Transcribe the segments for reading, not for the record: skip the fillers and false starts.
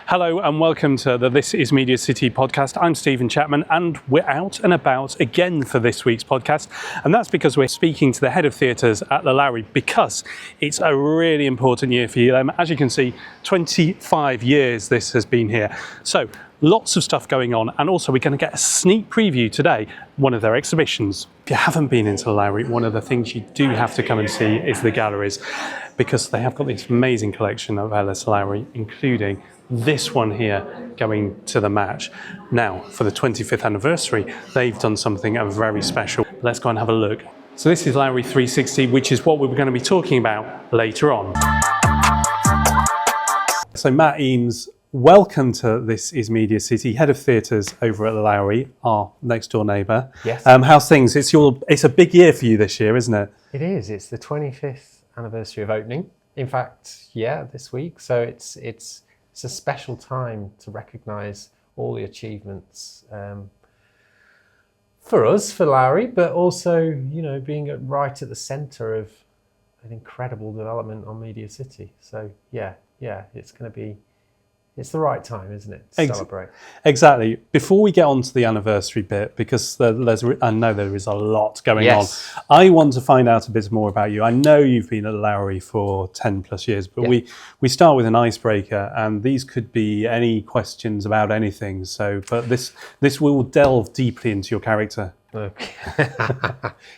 Hello and welcome to the This is MediaCity podcast. I'm Stephen Chapman and we're out and about again for this week's podcast. And that's because we're speaking to the head of theatres at the Lowry because it's a really important year for them. As you can see, 25 years this has been here. So lots of stuff going on, and also we're going to get a sneak preview today, one of their exhibitions. If you haven't been into the Lowry, one of the things you do have to come and see is the galleries, because they have got this amazing collection of LS Lowry, including this one here going to the match. Now, for the 25th anniversary, they've done something very special. Let's go and have a look. So this is Lowry 360, which is what we're going to be talking about later on. So Matt Eames, welcome to This is MediaCity, head of theatres over at the Lowry, our next door neighbour. Yes. How's things? It's a big year for you this year, isn't it? It is. It's the 25th anniversary of opening. In fact, yeah, this week. So it's a special time to recognise all the achievements for us, for Lowry, but also, you know, being right at the centre of an incredible development on MediaCity. So yeah, it's the right time, isn't it, to celebrate? Exactly. Before we get on to the anniversary bit, because I know there is a lot going on, Yes. I want to find out a bit more about you. I know you've been at Lowry for 10 plus years, but we start with an icebreaker, and these could be any questions about anything. But this will delve deeply into your character. Okay.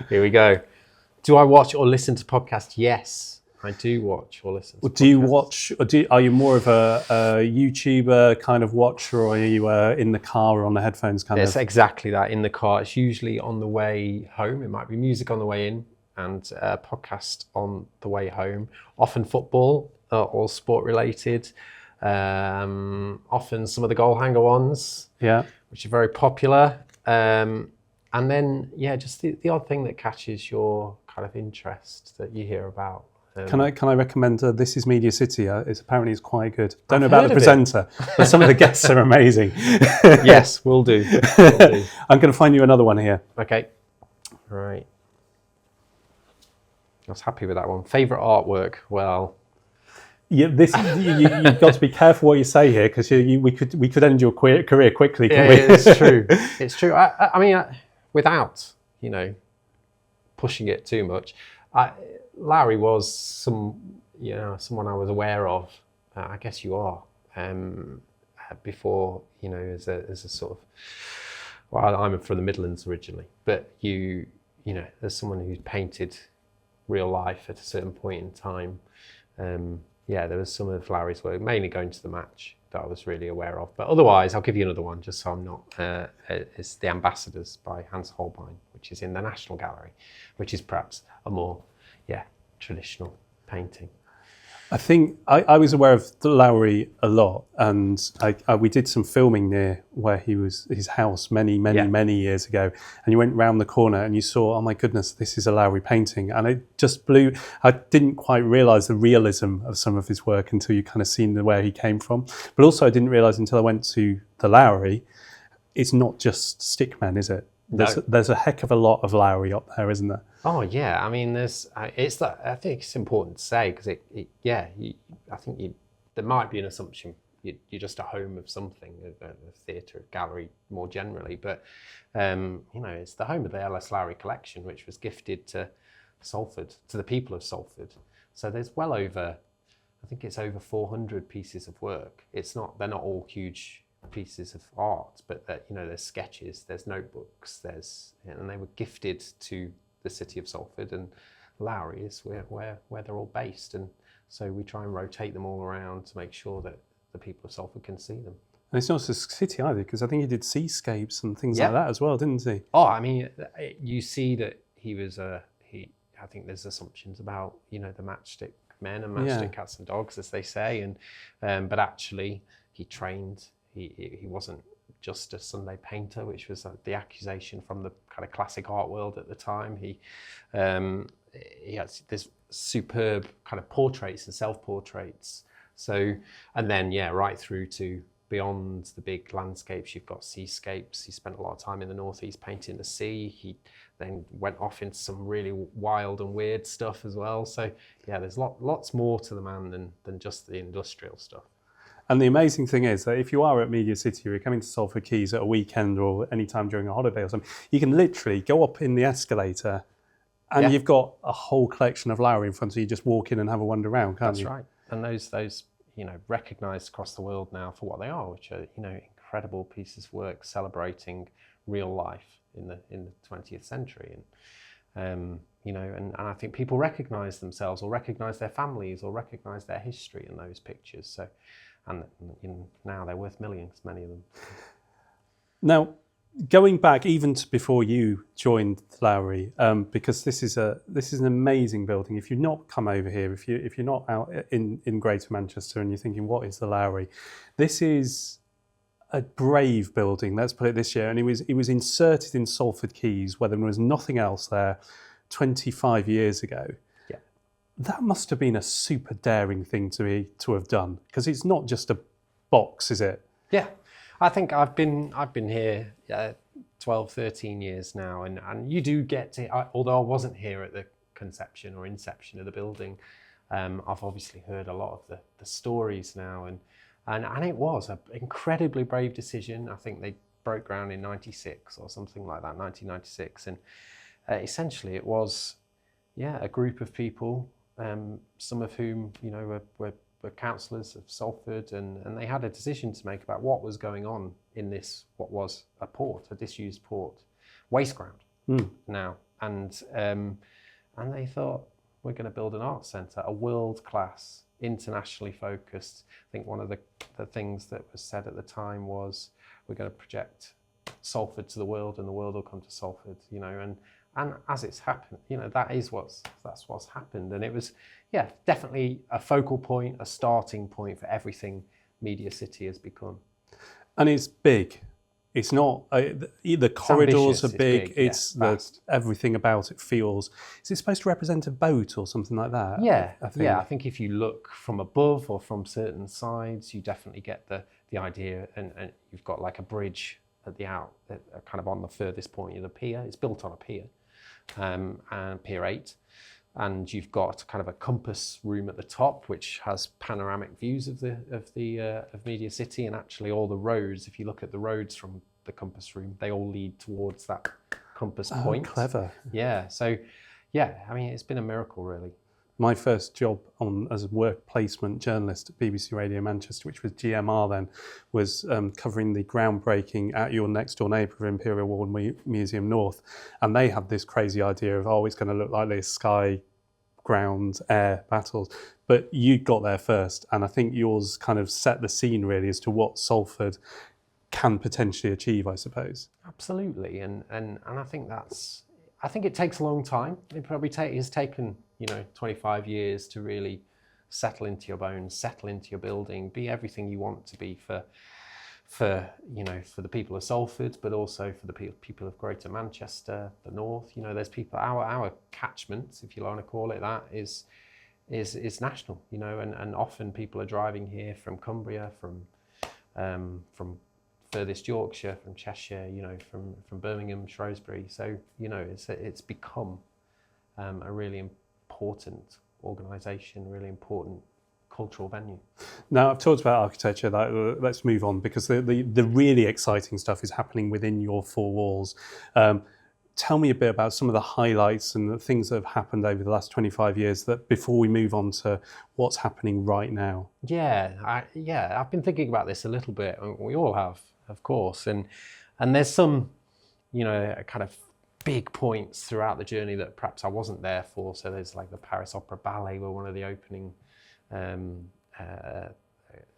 Here we go. Do I watch or listen to podcasts? Yes. I do watch or listen to podcasts. Do you watch, or are you more of a YouTuber kind of watcher, or are you in the car or on the headphones kind of? It's exactly that, in the car. It's usually on the way home. It might be music on the way in and a podcast on the way home. Often football or sport related. Often some of the goal hanger ones, which are very popular. And then, just the odd thing that catches your kind of interest that you hear about. Can I recommend This is MediaCity? Apparently it's quite good. Don't know about the presenter, but some of the guests are amazing. Yes, will do. I'm going to find you another one here. Okay. Right. I was happy with that one. Favourite artwork? Well, yeah, you've got to be careful what you say here, because we could end your career quickly. Yeah, it's true. It's true. I mean, without pushing it too much, Lowry was someone I was aware of. I guess you are before, as a sort of. Well, I'm from the Midlands originally, but there's someone who's painted real life at a certain point in time. There was some of Lowry's work, mainly going to the match, that I was really aware of. But otherwise, I'll give you another one, just so I'm not. It's The Ambassadors by Hans Holbein, which is in the National Gallery, which is perhaps a more traditional painting. I think I was aware of the Lowry a lot, and we did some filming near where his house many years ago, and you went round the corner and you saw, oh my goodness, this is a Lowry painting, and it just blew. I didn't quite realise the realism of some of his work until you kind of seen where he came from, but also I didn't realise until I went to the Lowry, it's not just stickmen, is it? There's a heck of a lot of Lowry up there, isn't there? Oh yeah, I mean, I think it's important to say, because I think there might be an assumption you're just a home of something, a theatre, a gallery more generally, but it's the home of the LS Lowry collection, which was gifted to Salford, to the people of Salford. So there's well over, I think it's over 400 pieces of work. They're not all huge pieces of art, but there's sketches, there's notebooks, and they were gifted to the city of Salford, and Lowry is where they're all based, and so we try and rotate them all around to make sure that the people of Salford can see them. And it's not just a city either, because I think he did seascapes and things like that as well, didn't he? Oh, I mean, you see that he was I think there's assumptions about the matchstick men and matchstick cats and dogs, as they say, and but actually he trained. He wasn't just a Sunday painter, which was the accusation from the kind of classic art world at the time. He has this superb kind of portraits and self-portraits. So, and then right through to beyond the big landscapes, you've got seascapes. He spent a lot of time in the northeast painting the sea. He then went off into some really wild and weird stuff as well. So there's lots more to the man than just the industrial stuff. And the amazing thing is that if you are at MediaCity or you're coming to Salford Quays at a weekend or any time during a holiday or something, you can literally go up in the escalator and you've got a whole collection of Lowry in front of you. Just walk in and have a wander around, can't you? That's right. And those recognised across the world now for what they are, which are incredible pieces of work celebrating real life in the 20th century. And and I think people recognise themselves or recognise their families or recognise their history in those pictures. So, and now they're worth millions, many of them. Now, going back even to before you joined Lowry, because this is an amazing building. If you've not come over here, if you're not out in Greater Manchester and you're thinking, what is the Lowry? This is a brave building, let's put it this year. And it was inserted in Salford Quays where there was nothing else there 25 years ago. Yeah. That must have been a super daring thing to have done, because it's not just a box, is it? Yeah. I think I've been here 12, 13 years now, and you do get to, although I wasn't here at the conception or inception of the building, I've obviously heard a lot of the stories now, and it was an incredibly brave decision. I think they broke ground in 96 or something like that, 1996, and essentially it was, a group of people, some of whom were councillors of Salford, and they had a decision to make about what was going on in this, what was a disused port, waste ground now, and they thought, we're going to build an arts centre, a world-class, internationally focused. I think one of the things that was said at the time was, we're going to project Salford to the world, and the world will come to Salford, and as it's happened, that's what's happened. And it was, definitely a focal point, a starting point for everything MediaCity has become. And it's big. It's not, the corridors are big, it's everything about it feels, is it supposed to represent a boat or something like that? Yeah, I think if you look from above or from certain sides, you definitely get the idea, and you've got like a bridge at the kind of on the furthest point of the pier. It's built on a pier, and Pier 8. And you've got kind of a compass room at the top, which has panoramic views of MediaCity, and actually all the roads. If you look at the roads from the compass room, they all lead towards that compass point. Clever. Yeah. So, I mean, it's been a miracle, really. My first job as a work placement journalist at BBC Radio Manchester, which was GMR then, was covering the groundbreaking at your next door neighbour of Imperial War Museum North. And they had this crazy idea of, it's going to look like this, sky, ground, air battles. But you got there first. And I think yours kind of set the scene really as to what Salford can potentially achieve, I suppose. Absolutely. And I think it takes a long time. It probably has taken 25 years to really settle into your bones, settle into your building, be everything you want to be for the people of Salford, but also for the people of Greater Manchester, the North. There's people, our catchment, if you want to call it that, is national. And often people are driving here from Cumbria, from furthest Yorkshire, from Cheshire, from Birmingham, Shrewsbury. So it's become a really important organisation, really important cultural venue. Now, I've talked about architecture. Let's move on, because the really exciting stuff is happening within your four walls. Tell me a bit about some of the highlights and the things that have happened over the last 25 years, that before we move on to what's happening right now. I've been thinking about this a little bit. We all have, of course, and there's some, kind of big points throughout the journey that perhaps I wasn't there for. So there's like the Paris Opera Ballet were one of the opening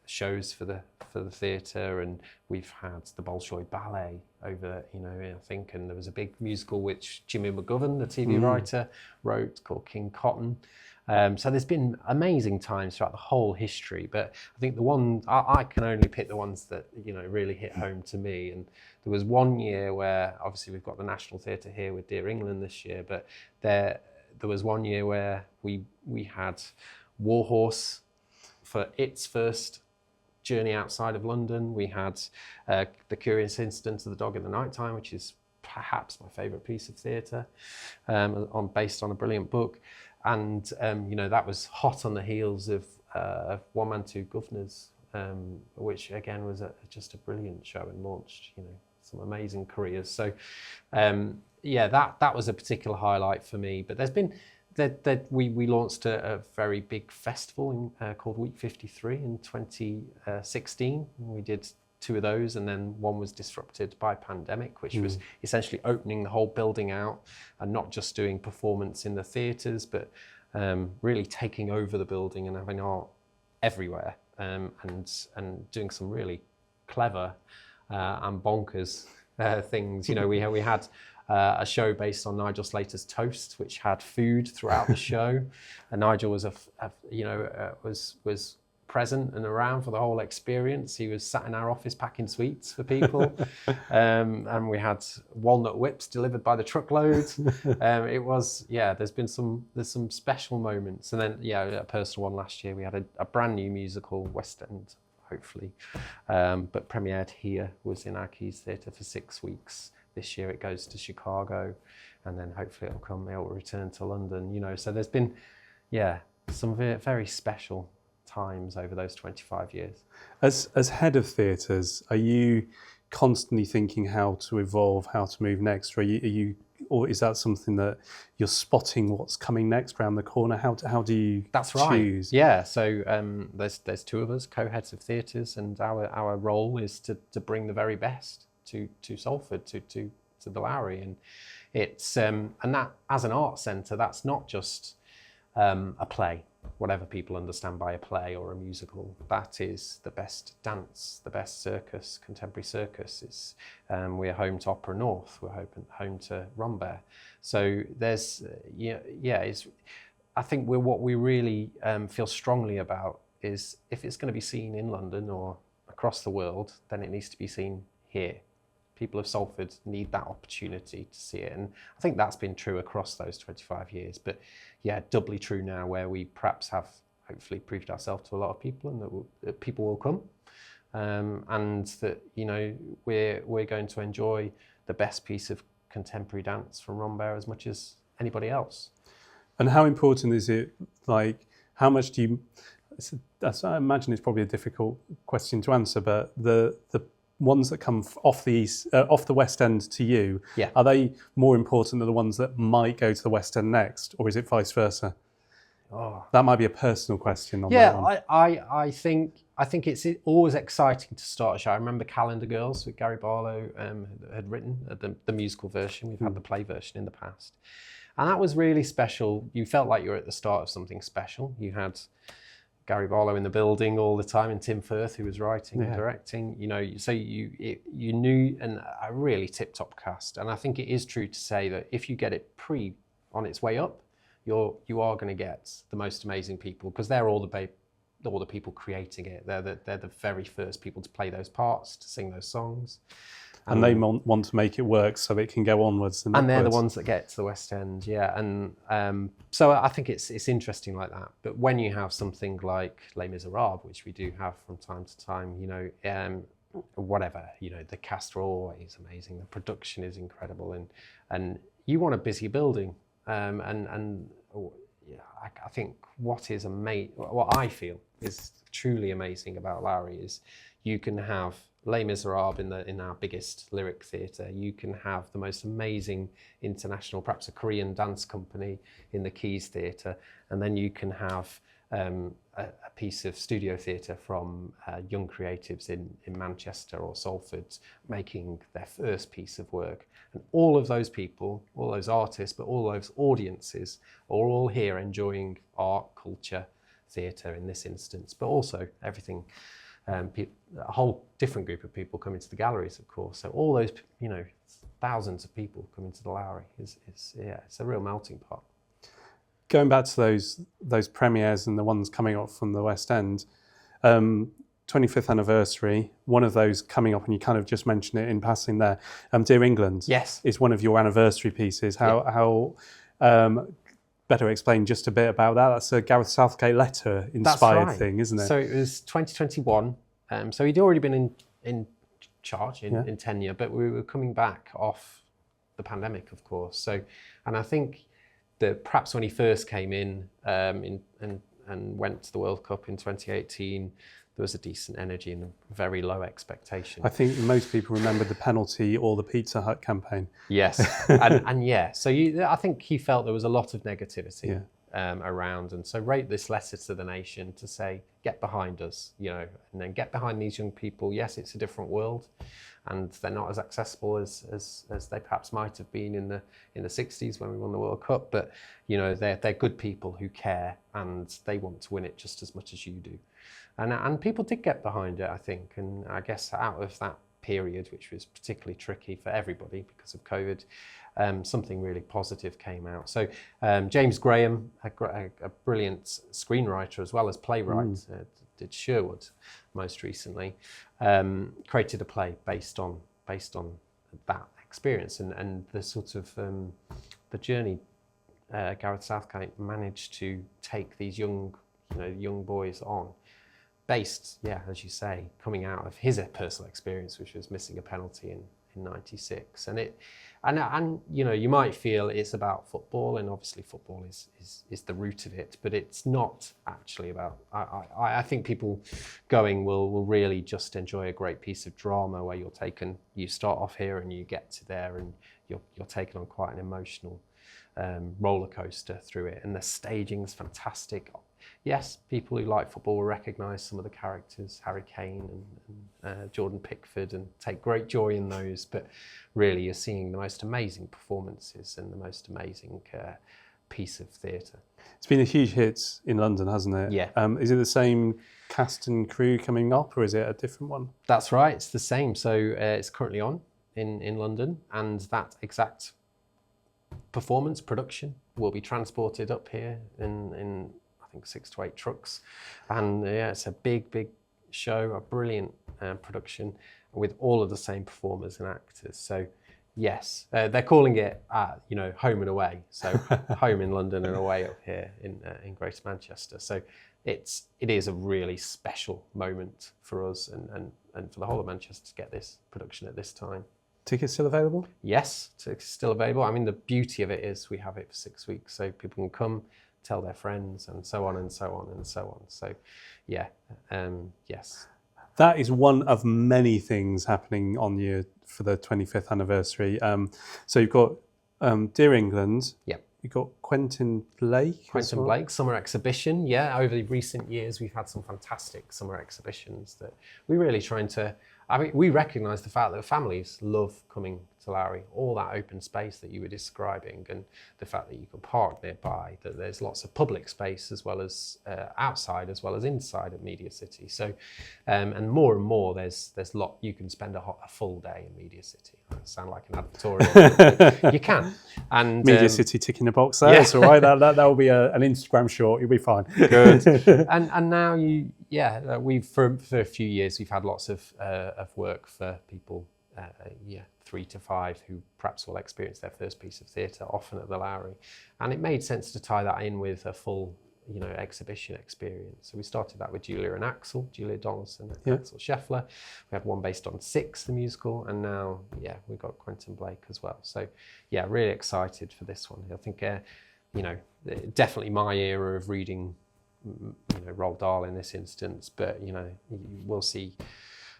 shows for the theatre, and we've had the Bolshoi Ballet over, I think, and there was a big musical which Jimmy McGovern, the TV writer, wrote called King Cotton. So there's been amazing times throughout the whole history, but I think the one, I can only pick the ones that, really hit home to me. And there was one year where, obviously we've got the National Theatre here with Dear England this year, but there was one year where we had Warhorse for its first journey outside of London. We had The Curious Incident of the Dog in the Nighttime, which is perhaps my favourite piece of theatre, based on a brilliant book. And that was hot on the heels of One Man Two Governors which again was just a brilliant show and launched, some amazing careers. So that was a particular highlight for me. But there's been we launched a very big festival called Week 53 in 2016. We did 2 of those, and then one was disrupted by pandemic, which was essentially opening the whole building out and not just doing performance in the theatres, but really taking over the building and having art everywhere, and doing some really clever and bonkers things. We had a show based on Nigel Slater's Toast, which had food throughout the show, and Nigel was was present and around for the whole experience. He was sat in our office packing sweets for people, and we had walnut whips delivered by the truckloads. It was there's some special moments, and then a personal one last year. We had a brand new musical, West End, hopefully, but premiered here, was in our Keys Theatre for 6 weeks. This year it goes to Chicago, and then hopefully it'll return to London. So there's been some very special times over those 25 years. As head of theatres, are you constantly thinking how to evolve, how to move next, or is that something that you're spotting what's coming next around the corner? How do you That's choose? Right. Yeah. So there's 2 of us, co-heads of theatres, and our role is to bring the very best to Salford, to the Lowry, and it's and that, as an art centre, that's not just a play, whatever people understand by a play or a musical. That is the best dance, the best circus, contemporary circus. We're home to Opera North, we're home to Rambert. So there's I think what we really feel strongly about is, if it's going to be seen in London or across the world, then it needs to be seen here. People of Salford need that opportunity to see it, and I think that's been true across those 25 years, but doubly true now, where we perhaps have hopefully proved ourselves to a lot of people, and that people will come, and that we're going to enjoy the best piece of contemporary dance from Rambert as much as anybody else. And how important is it, how much do you, I imagine it's probably a difficult question to answer, but the ones that come off the West End to you, are they more important than the ones that might go to the West End next, or is it vice versa? That might be a personal question on that one. I think it's always exciting to start a show. I remember Calendar Girls with Gary Barlow had written the musical version. We've had the play version in the past, and that was really special. You felt like you were at the start of something special. You had Gary Barlow in the building all the time, and Tim Firth, who was writing and directing. So you knew, and a really tip-top cast. And I think it is true to say that if you get it on its way up, you are going to get the most amazing people, because they're all the people creating it. They're the very first people to play those parts, to sing those songs. And they want to make it work so it can go onwards. And they're the ones that get to the West End, And so I think it's interesting like that. But when you have something like Les Miserables, which we do have from time to time, the cast are always amazing. The production is incredible, and you want a busy building. I think what I feel is truly amazing about Lowry is you can have Les Miserables in our biggest lyric theatre. You can have the most amazing international, perhaps a Korean dance company in the Keys Theatre, and then you can have a piece of studio theatre from young creatives in Manchester or Salford making their first piece of work. And all of those people, all those artists, but all those audiences are all here enjoying art, culture, theatre in this instance, but also everything. A whole different group of people come into the galleries, of course. So all those, thousands of people come into the Lowry. It's a real melting pot. Going back to those premieres and the ones coming up from the West End, 25th anniversary, one of those coming up, and you kind of just mentioned it in passing there, Dear England, is one of your anniversary pieces. How better explain just a bit about that? That's a Gareth Southgate letter inspired thing, isn't it? So it was 2021. So he'd already been in charge, in tenure, but we were coming back off the pandemic, of course. So, and I think that perhaps when he first came in and went to the World Cup in 2018, was a decent energy and a very low expectation. I think most people remember the penalty or the Pizza Hut campaign. Yes, and yeah, so I think he felt there was a lot of negativity around, and so wrote this letter to the nation to say, get behind us, you know, and then get behind these young people. Yes, it's a different world, and they're not as accessible as they perhaps might have been in the 60s when we won the World Cup, but you know, they're good people who care, and they want to win it just as much as you do. And people did get behind it, I think, and I guess out of that period, which was particularly tricky for everybody because of COVID, something really positive came out. So James Graham, a brilliant screenwriter as well as playwright, did Sherwood most recently, created a play based on that experience and the sort of the journey Gareth Southgate managed to take these young boys on. Based, yeah, as you say, coming out of his personal experience, which was missing a penalty in '96, and you know, you might feel it's about football, and obviously football is the root of it, but it's not actually about. I think people going will really just enjoy a great piece of drama where you start off here and you get to there, and you're taken on quite an emotional roller coaster through it, and the staging's fantastic. Yes, people who like football will recognise some of the characters, Harry Kane and Jordan Pickford, and take great joy in those. But really, you're seeing the most amazing performances and the most amazing piece of theatre. It's been a huge hit in London, hasn't it? Yeah. Is it the same cast and crew coming up, or is it a different one? That's right, it's the same. So it's currently on in London, and that exact performance, production, will be transported up here in I think 6 to 8 trucks, and yeah, it's a big show, a brilliant production with all of the same performers and actors. So yes, they're calling it home and away. So home in London and away up here in Greater Manchester. So it is a really special moment for us and for the whole of Manchester to get this production at this time. Tickets still available? Yes, tickets still available. I mean, the beauty of it is we have it for 6 weeks, so people can come, tell their friends, and so on and so on and so on. So, yeah, yes. That is one of many things happening for the 25th anniversary. So you've got Dear England. Yep. You've got Quentin Blake. Quentin Blake, summer exhibition. Yeah, over the recent years, we've had some fantastic summer exhibitions that we're really trying to. I mean, we recognise the fact that families love coming to Lowry, all that open space that you were describing, and the fact that you can park nearby, that there's lots of public space as well as outside as well as inside of MediaCity. So, and more, there's you can spend a full day in MediaCity. I sound like an advertorial, but you can. And MediaCity ticking the box there. Yeah. It's all right. That will be an Instagram short. You'll be fine. Good. and now we've for a few years we've had lots of work for people, 3 to 5 who perhaps will experience their first piece of theatre, often at the Lowry, and it made sense to tie that in with a full exhibition experience. So we started that with Julia Donaldson and Axel Scheffler. We had one based on Six, the musical, and now we've got Quentin Blake as well. So really excited for this one. I think definitely my era of reading Roald Dahl in this instance, but we'll see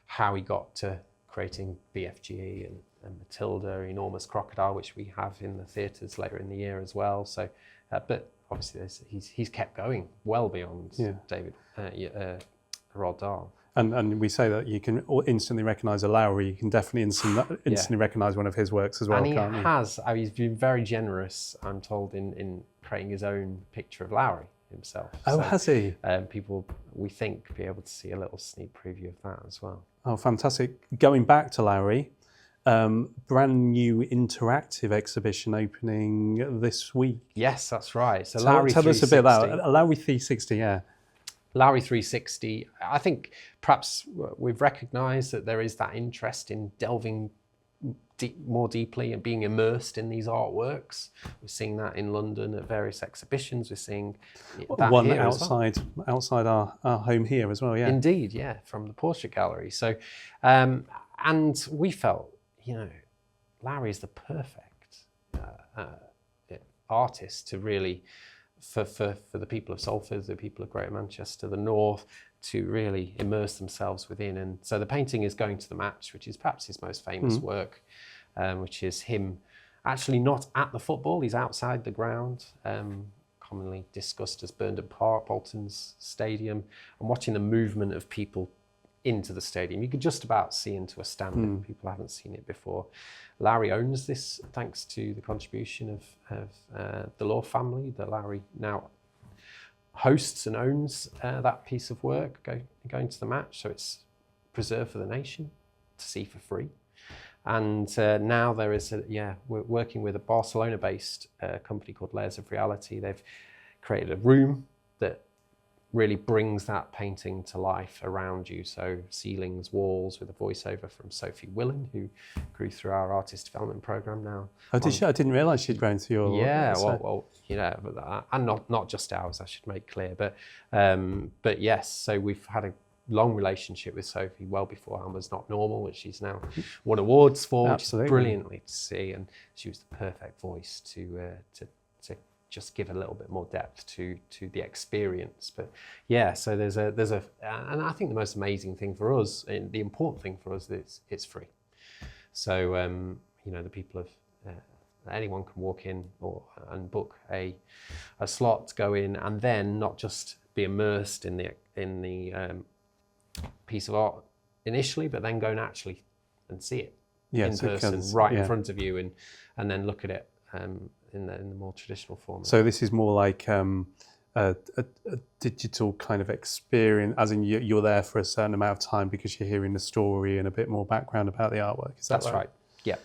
how he got to creating BFGE and Matilda, Enormous Crocodile, which we have in the theatres later in the year as well. So, but obviously he's kept going well beyond David Roald Dahl. And we say that you can instantly recognise a Lowry. You can definitely instantly recognise one of his works as well. And can't you? has. I mean, he's been very generous, I'm told, in creating his own picture of Lowry himself. Oh, has he? People, we think, be able to see a little sneak preview of that as well. Oh, fantastic. Going back to Lowry, brand new interactive exhibition opening this week. Yes, that's right. So tell us a bit about it. Lowry 360, yeah. Lowry 360, I think perhaps we've recognised that there is that interest in delving more deeply and being immersed in these artworks. We're seeing that in London at various exhibitions. We're seeing that one here outside our home here as well. Yeah, indeed, from the Portrait Gallery. So, and we felt, Lowry is the perfect artist to really. For the people of Salford, the people of Greater Manchester, the North, to really immerse themselves within. And so the painting is Going to the Match, which is perhaps his most famous work, which is him actually not at the football, he's outside the ground, commonly discussed as Burnden Park, Bolton's stadium, and watching the movement of people into the stadium. You could just about see into a stand if people haven't seen it before. Lowry owns this thanks to the contribution of the Law family. The Lowry now hosts and owns that piece of work, Going to the Match, so it's preserved for the nation to see for free. And now there is, we're working with a Barcelona-based company called Layers of Reality. They've created a room that really brings that painting to life around you. So ceilings, walls, with a voiceover from Sophie Willen, who grew through our artist development program now. Oh, did she? I didn't realise she'd grown through your... Yeah, well, and not just ours, I should make clear. But yes, so we've had a long relationship with Sophie well before Alma's Not Normal, which she's now won awards for, which is brilliantly to see. And she was the perfect voice to just give a little bit more depth to the experience. But yeah, so there's a and I think the most amazing thing for us, and the important thing for us, is it's free. So the people of anyone can walk in and book a slot to go in, and then not just be immersed in the piece of art initially, but then go and actually see it in person, in front of you, and then look at it in the more traditional form. So this is more like a digital kind of experience, as in you're there for a certain amount of time because you're hearing the story and a bit more background about the artwork. Is that right? Yeah.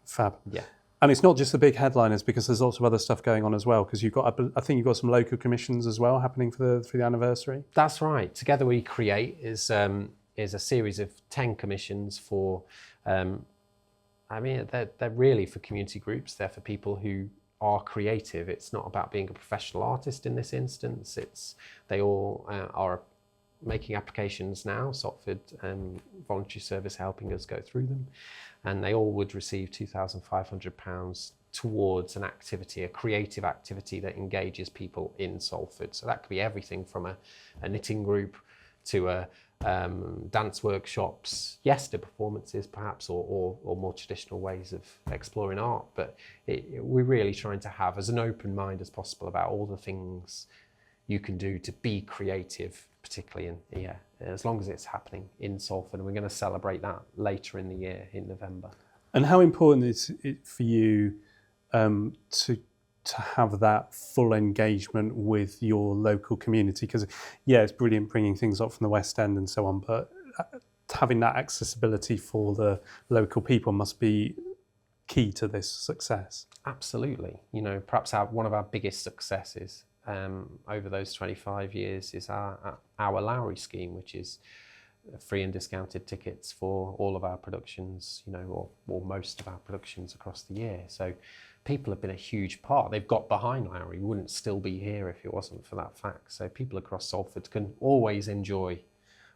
Fab. Yeah. And it's not just the big headliners, because there's lots of other stuff going on as well. Because I think you've got some local commissions as well happening for the anniversary. That's right. Together We Create is a series of 10 commissions for. They're really for community groups. They're for people who are creative. It's not about being a professional artist in this instance. They all are making applications now. Salford Voluntary Service helping us go through them. And they all would receive £2,500 towards an activity, a creative activity that engages people in Salford. So that could be everything from a knitting group to dance workshops, to performances perhaps, or more traditional ways of exploring art. But we're really trying to have as an open mind as possible about all the things you can do to be creative, particularly as long as it's happening in Salford. And we're going to celebrate that later in the year in November. And how important is it for you to have that full engagement with your local community? Because it's brilliant bringing things up from the West End and so on, but having that accessibility for the local people must be key to this success. Absolutely. Perhaps one of our biggest successes over those 25 years is our Lowry scheme, which is free and discounted tickets for all of our productions, or most of our productions across the year. So people have been a huge part. They've got behind Lowry. We wouldn't still be here if it wasn't for that fact. So people across Salford can always enjoy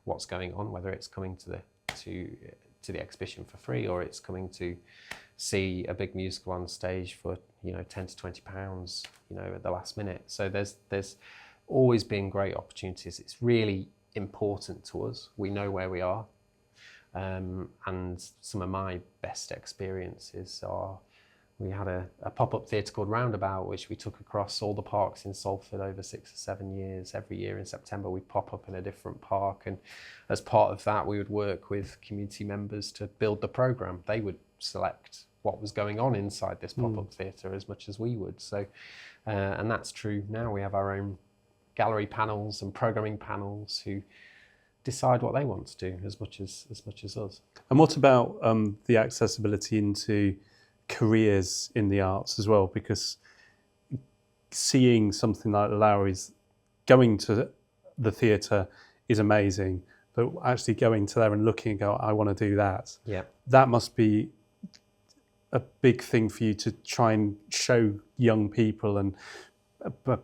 what's going on, whether it's coming to the exhibition for free, or it's coming to see a big musical on stage for £10 to £20 at the last minute. So there's always been great opportunities. It's really important to us. We know where we are, and some of my best experiences are, we had a pop-up theatre called Roundabout, which we took across all the parks in Salford over 6 or 7 years. Every year in September we'd pop up in a different park, and as part of that we would work with community members to build the programme. They would select what was going on inside this pop-up theatre as much as we would. So, and that's true now. We have our own gallery panels and programming panels who decide what they want to do as much as us. And what about the accessibility into careers in the arts as well? Because seeing something like the Lowry's, going to the theatre is amazing, but actually going to there and looking and go, I want to do that. Yeah, that must be a big thing for you to try and show young people, and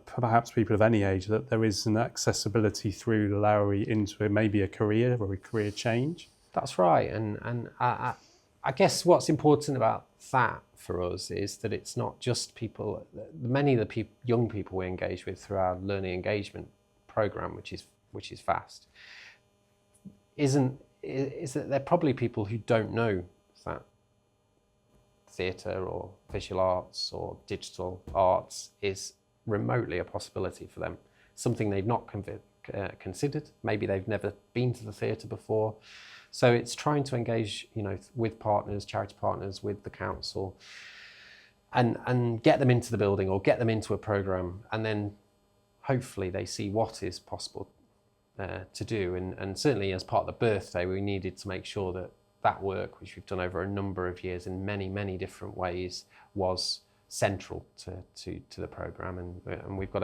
perhaps people of any age, that there is an accessibility through the Lowry into maybe a career or a career change. That's right. And I guess what's important about that for us is that it's not just people. Many of the young people we engage with through our learning engagement program, which is vast, is that there are probably people who don't know that theatre or visual arts or digital arts is remotely a possibility for them. Something they've not considered. Maybe they've never been to the theatre before. So it's trying to engage, with partners, charity partners, with the council, and get them into the building or get them into a programme, and then hopefully they see what is possible to do. And certainly as part of the birthday, we needed to make sure that work, which we've done over a number of years in many, many different ways, was central to the programme. And we've got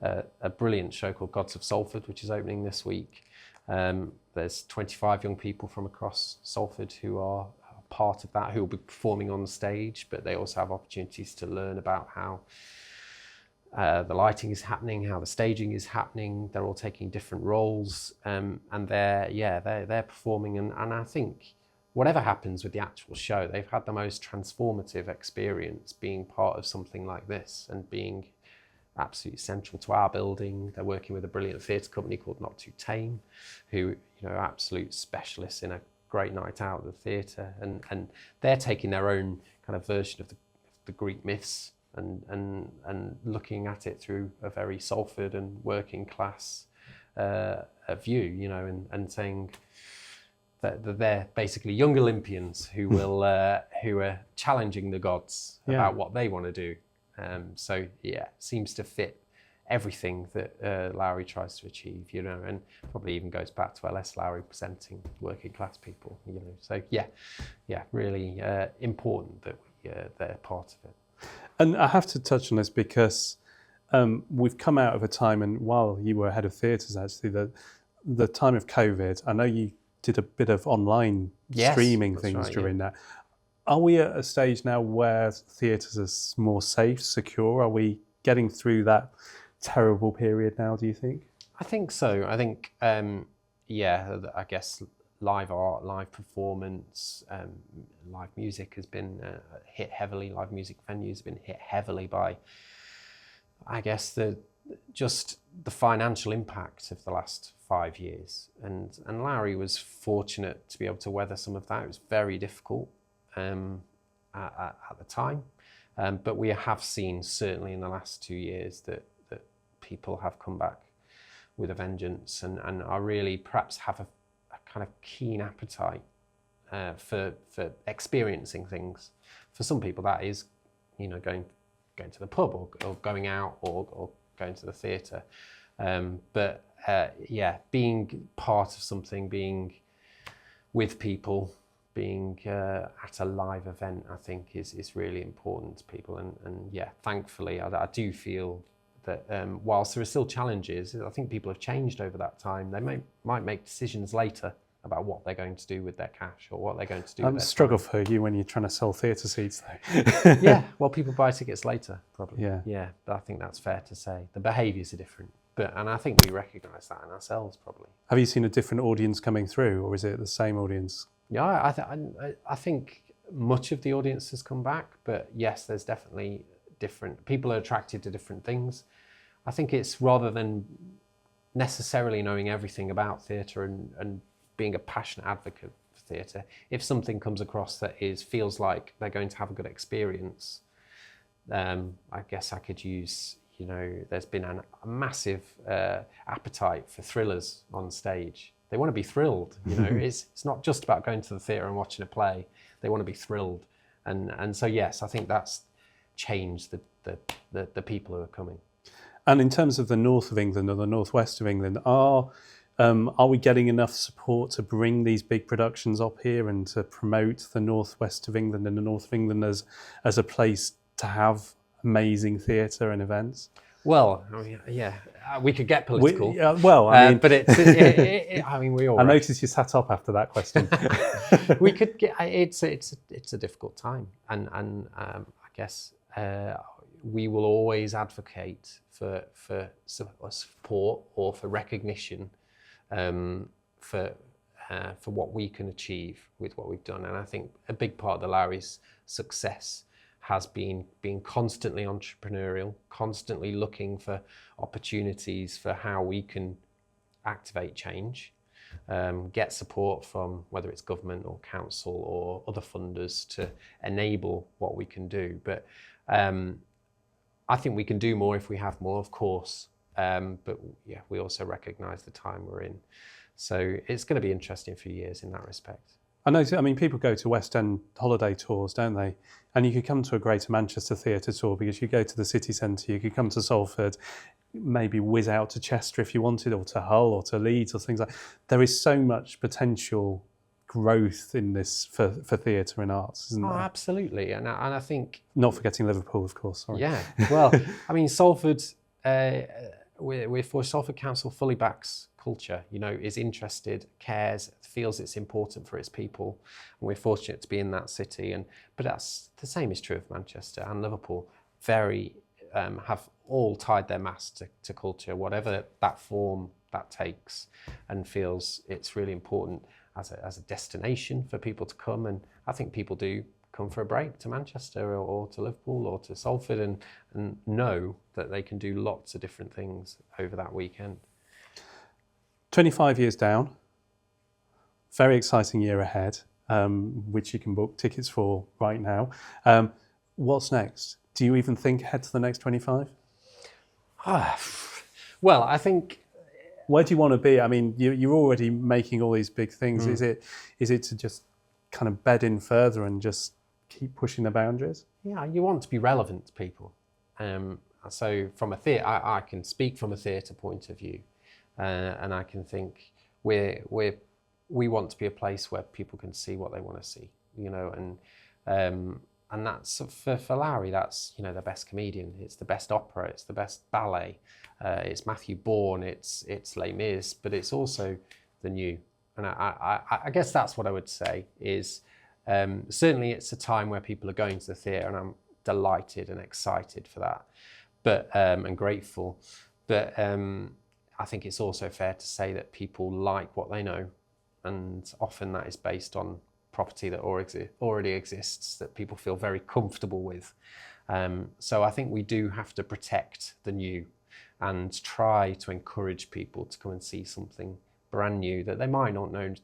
a brilliant show called Gods of Salford, which is opening this week. There's 25 young people from across Salford who are part of that, who will be performing on the stage, but they also have opportunities to learn about how the lighting is happening, how the staging is happening. They're all taking different roles, and they're performing. And I think whatever happens with the actual show, they've had the most transformative experience being part of something like this and being absolutely central to our building. They're working with a brilliant theatre company called Not Too Tame, who are absolute specialists in a great night out at the theatre, and they're taking their own kind of version of the Greek myths and looking at it through a very Salford and working class view, and saying that they're basically young Olympians who are challenging the gods about what they want to do. Seems to fit everything that Lowry tries to achieve, and probably even goes back to LS Lowry presenting working class people, So really important that they're part of it. And I have to touch on this because we've come out of a time, and while you were head of theatres, actually, the time of COVID, I know you did a bit of online streaming things during that. Are we at a stage now where theatres are more safe, secure? Are we getting through that terrible period now, do you think? I think so. I think, I guess live art, live performance, live music has been hit heavily. Live music venues have been hit heavily by, I guess, the financial impact of the last 5 years. And Lowry was fortunate to be able to weather some of that. It was very difficult at the time, but we have seen certainly in the last 2 years that people have come back with a vengeance and are really perhaps have a kind of keen appetite for experiencing things. For some people that is, going to the pub or going out or going to the theatre. Being part of something, being with people, being at a live event, I think is really important to people. And thankfully, I do feel that whilst there are still challenges, I think people have changed over that time. They might make decisions later about what they're going to do with their cash or what they're going to do with their struggle time. for you when you're trying to sell theatre seats, though. Yeah, well, people buy tickets later, probably. Yeah, but I think that's fair to say. The behaviours are different, and I think we recognise that in ourselves, probably. Have you seen a different audience coming through, or is it the same audience? Yeah, I think much of the audience has come back, but yes, there's definitely different. People are attracted to different things. I think it's rather than necessarily knowing everything about theatre and being a passionate advocate for theatre, if something comes across that feels like they're going to have a good experience, I guess I could use, there's been a massive appetite for thrillers on stage. They want to be thrilled, it's not just about going to the theatre and watching a play. They want to be thrilled. And so, yes, I think that's changed the people who are coming. And in terms of the north of England or the northwest of England, are we getting enough support to bring these big productions up here and to promote the northwest of England and the north of England as a place to have amazing theatre and events? Well, we could get political. But we all. I noticed you sat up after that question. We could get. It's a difficult time, and I guess we will always advocate for support or for recognition for what we can achieve with what we've done. And I think a big part of the Lowry's success has been being constantly entrepreneurial, constantly looking for opportunities for how we can activate change. get support from whether it's government or council or other funders to enable what we can do. But I think we can do more if we have more, of course. But yeah, we also recognise the time we're in. So it's going to be interesting for years in that respect. I mean, people go to West End holiday tours, don't they? And you could come to a Greater Manchester Theatre tour because you go to the city centre, you could come to Salford, maybe whiz out to Chester if you wanted, or to Hull or to Leeds or things like that. There is so much potential growth in this for theatre and arts, isn't there? Absolutely. And I think... Not forgetting Liverpool, of course. Sorry. Yeah. Well, I mean, Salford, we're for Salford Council fully backs culture, is interested, cares, feels it's important for its people. And we're fortunate to be in that city. But that's the same is true of Manchester and Liverpool. Have all tied their masts to culture, whatever that form that takes, and feels it's really important as a destination for people to come. And I think people do come for a break to Manchester or to Liverpool or to Salford and know that they can do lots of different things over that weekend. 25 years down, very exciting year ahead, which you can book tickets for right now. What's next? Do you even think ahead to the next 25? Well, I think... Where do you want to be? I mean, you're already making all these big things. Is it to just kind of bed in further and just keep pushing the boundaries? Yeah, you want to be relevant to people. So from a theatre, I can speak from a theatre point of view, and I can think we want to be a place where people can see what they want to see, and that's for Lowry. That's the best comedian. It's the best opera. It's the best ballet. It's Matthew Bourne. It's Les Mis, but it's also the new. And I guess that's what I would say is certainly it's a time where people are going to the theatre, and I'm delighted and excited for that, but and grateful. But I think it's also fair to say that people like what they know, and often that is based on property that already exists that people feel very comfortable with. So I think we do have to protect the new and try to encourage people to come and see something brand new that they might not know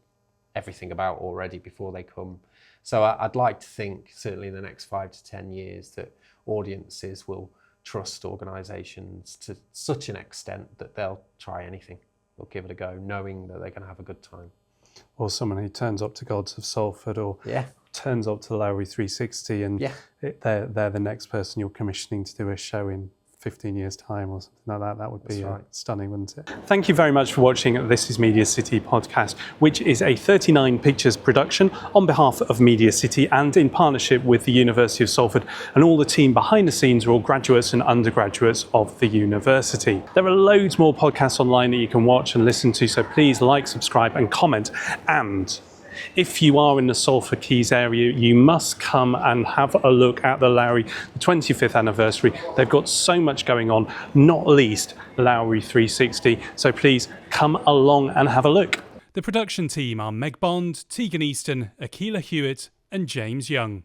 everything about already before they come. So I'd like to think, certainly in the next 5 to 10 years, that audiences will trust organisations to such an extent that they'll try anything. They'll give it a go, knowing that they're going to have a good time. Or someone who turns up to Gods of Salford, or turns up to Lowry 360, and they're the next person you're commissioning to do a show in 15 years' time or something like that. That would be stunning, wouldn't it? Thank you very much for watching This is MediaCity podcast, which is a 39 Pictures production on behalf of MediaCity and in partnership with the University of Salford, and all the team behind the scenes are all graduates and undergraduates of the university. There are loads more podcasts online that you can watch and listen to, so please like, subscribe and comment. And if you are in the Salford Quays area, you must come and have a look at the Lowry 25th anniversary. They've got so much going on, not least Lowry 360. So please come along and have a look. The production team are Meg Bond, Tegan Easton, Akila Hewitt and James Young.